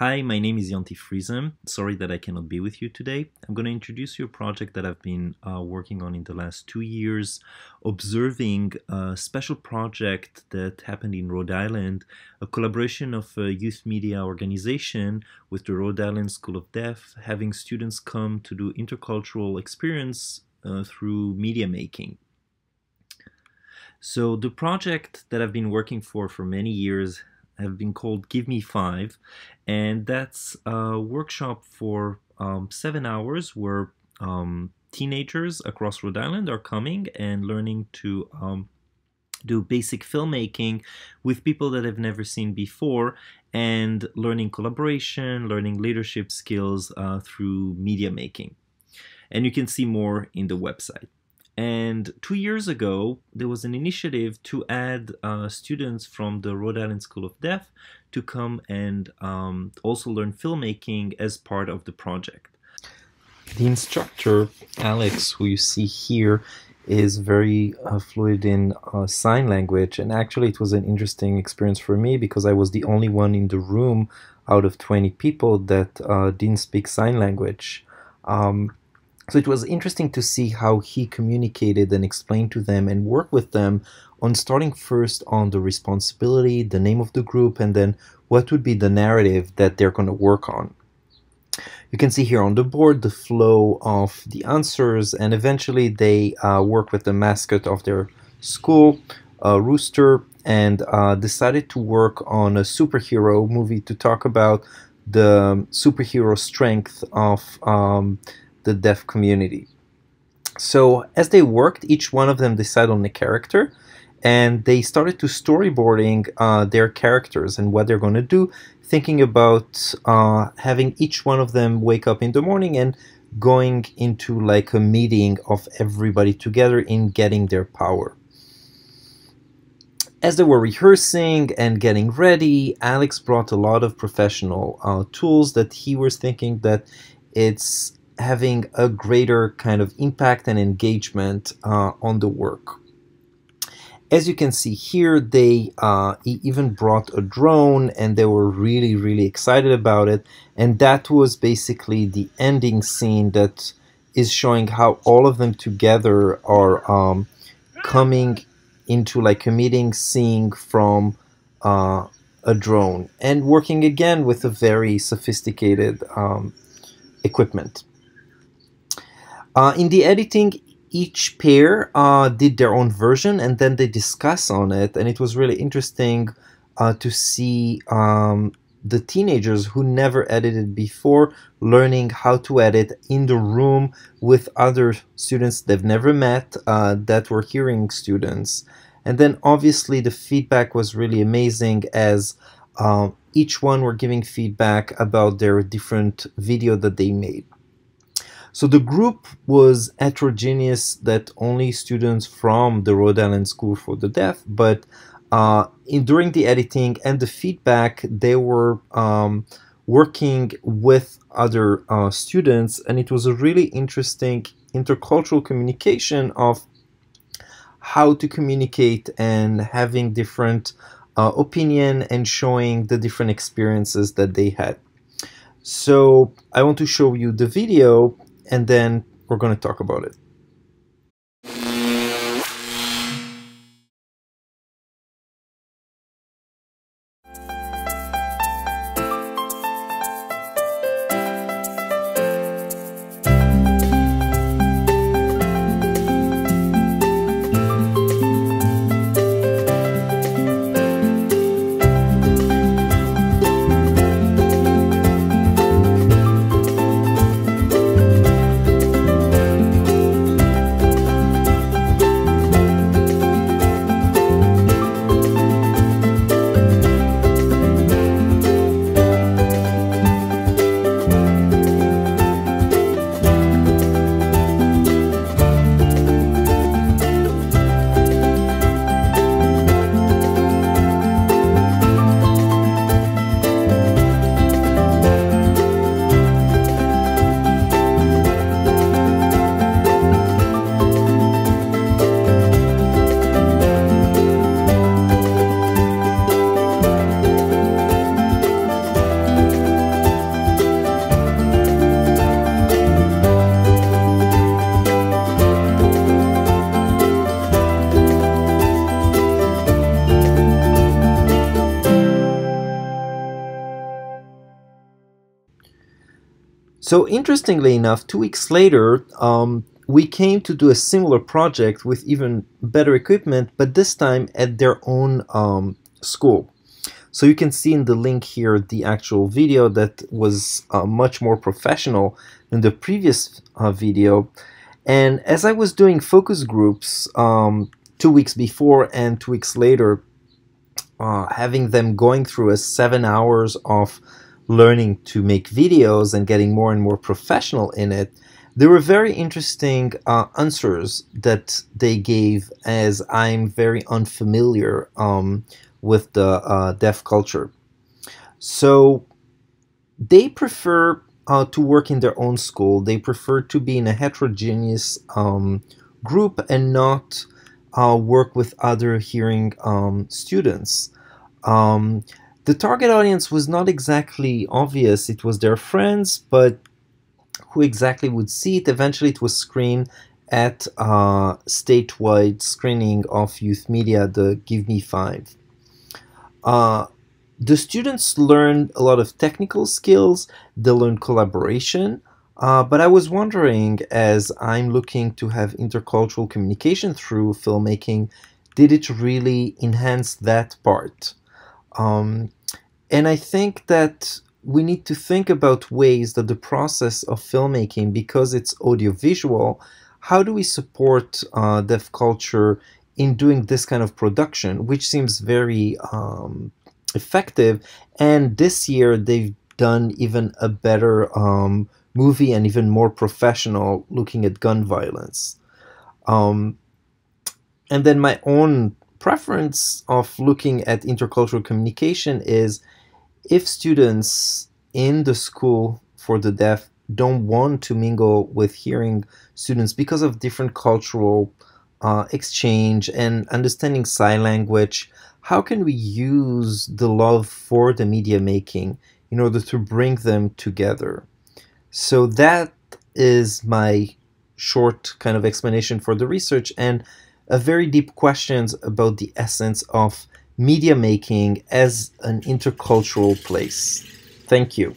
Hi, my name is Yonti Friesem. Sorry that I cannot be with you today. I'm going to introduce you a project that I've been working on in the last 2 years, observing a special project that happened in Rhode Island, a collaboration of a youth media organization with the Rhode Island School of Deaf, having students come to do intercultural experience through media making. So the project that I've been working for many years have been called Give Me 5, and that's a workshop for 7 hours where teenagers across Rhode Island are coming and learning to do basic filmmaking with people that have never seen before, and learning collaboration, learning leadership skills through media making. And you can see more in the website. And 2 years ago, there was an initiative to add students from the Rhode Island School of Deaf to come and also learn filmmaking as part of the project. The instructor, Alex, who you see here, is very fluent in sign language. And actually, it was an interesting experience for me because I was the only one in the room out of 20 people that didn't speak sign language. So it was interesting to see how he communicated and explained to them and worked with them on starting first on the responsibility, the name of the group, and then what would be the narrative that they're going to work on. You can see here on the board the flow of the answers, and eventually they work with the mascot of their school, Rooster, and decided to work on a superhero movie to talk about the superhero strength of the deaf community. So as they worked, each one of them decided on a character, and they started to storyboarding their characters and what they're going to do, thinking about having each one of them wake up in the morning and going into like a meeting of everybody together in getting their power. As they were rehearsing and getting ready, Alex brought a lot of professional tools that he was thinking that it's having a greater kind of impact and engagement on the work. As you can see here, he even brought a drone, and they were really excited about it. And that was basically the ending scene that is showing how all of them together are coming into like a meeting, seeing from a drone and working again with a very sophisticated equipment. In the editing, each pair did their own version, and then they discuss on it, and it was really interesting to see the teenagers who never edited before learning how to edit in the room with other students they've never met that were hearing students. And then obviously the feedback was really amazing, as each one were giving feedback about their different video that they made. So the group was heterogeneous, that only students from the Rhode Island School for the Deaf, but during the editing and the feedback, they were working with other students, and it was a really interesting intercultural communication of how to communicate and having different opinion and showing the different experiences that they had. So I want to show you the video, and then we're going to talk about it. So interestingly enough, 2 weeks later, we came to do a similar project with even better equipment, but this time at their own school. So you can see in the link here the actual video that was much more professional than the previous video. And as I was doing focus groups 2 weeks before and 2 weeks later, having them going through a 7 hours of learning to make videos and getting more and more professional in it, there were very interesting answers that they gave, as I'm very unfamiliar with the deaf culture. So they prefer to work in their own school. They prefer to be in a heterogeneous group and not work with other hearing students. The target audience was not exactly obvious. It was their friends, but who exactly would see it? Eventually it was screened at a statewide screening of youth media, the Give Me Five. The students learned a lot of technical skills, they learned collaboration, but I was wondering, as I'm looking to have intercultural communication through filmmaking, did it really enhance that part? And I think that we need to think about ways that the process of filmmaking, because it's audiovisual, how do we support deaf culture in doing this kind of production, which seems very effective. And this year they've done even a better movie and even more professional, looking at gun violence. Um, and then my own preference of looking at intercultural communication is, if students in the school for the deaf don't want to mingle with hearing students because of different cultural exchange and understanding sign language, how can we use the love for the media making in order to bring them together? So that is my short kind of explanation for the research, and a very deep questions about the essence of media making as an intercultural place. Thank you.